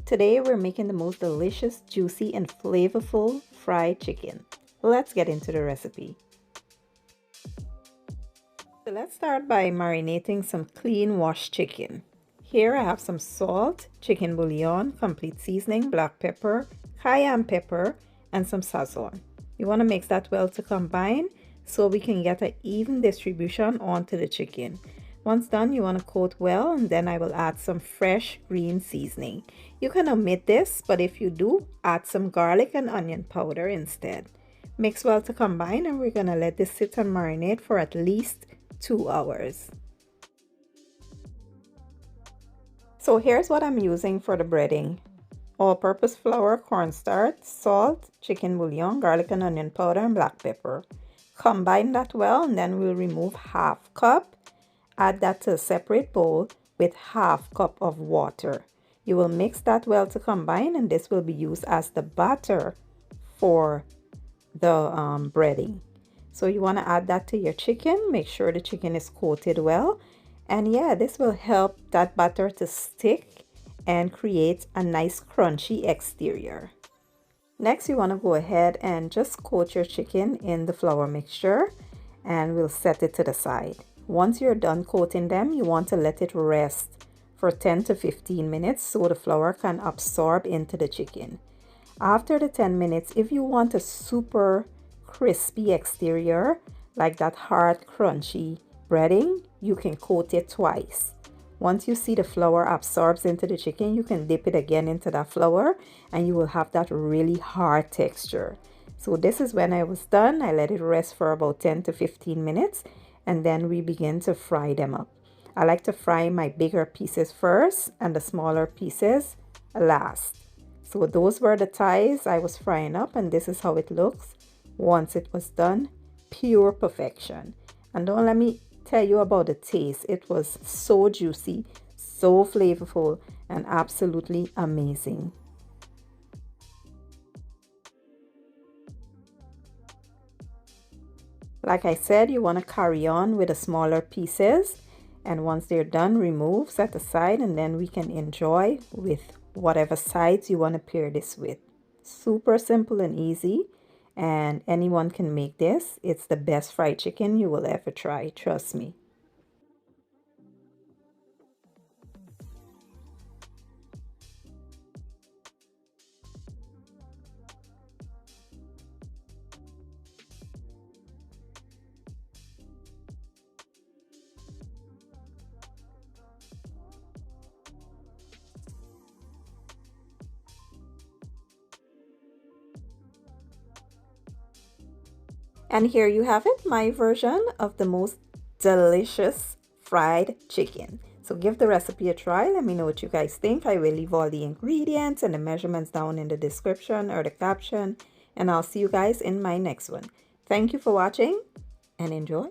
Today we're making the most delicious, juicy, and flavorful fried chicken. Let's get into the recipe. So let's start by marinating some clean washed chicken. Here I have some salt, chicken bouillon, complete seasoning, black pepper, cayenne pepper, and some sazon. You want to mix that well to combine so we can get an even distribution onto the chicken. Once done, you want to coat well, and then I will add some fresh green seasoning. You can omit this, but if you do, add some garlic and onion powder instead. Mix well to combine, and we're going to let this sit and marinate for at least 2 hours. So here's what I'm using for the breading. All-purpose flour, cornstarch, salt, chicken bouillon, garlic and onion powder, and black pepper. Combine that well, and then we'll remove half cup. Add that to a separate bowl with half cup of water. You will mix that well to combine, and this will be used as the batter for the breading. So you want to add that to your chicken. Make sure the chicken is coated well. And yeah, this will help that batter to stick and create a nice crunchy exterior. Next, you want to go ahead and just coat your chicken in the flour mixture, and we'll set it to the side. Once you're done coating them, you want to let it rest for 10 to 15 minutes so the flour can absorb into the chicken. After the 10 minutes, if you want a super crispy exterior, like that hard crunchy breading, you can coat it twice. Once you see the flour absorbs into the chicken, you can dip it again into that flour and you will have that really hard texture. So this is when I was done. I let it rest for about 10 to 15 minutes, and then we begin to fry them up. I like to fry my bigger pieces first and the smaller pieces last. So those were the thighs I was frying up, and this is how it looks once it was done. Pure perfection. And don't let me tell you about the taste. It was so juicy, so flavorful, and absolutely amazing. Like I said, you want to carry on with the smaller pieces, and once they're done, remove, set aside, and then we can enjoy with whatever sides you want to pair this with. Super simple and easy, and anyone can make this. It's the best fried chicken you will ever try, trust me. And here you have it, my version of the most delicious fried chicken. So give the recipe a try. Let me know what you guys think. I will leave all the ingredients and the measurements down in the description or the caption. And I'll see you guys in my next one. Thank you for watching and enjoy.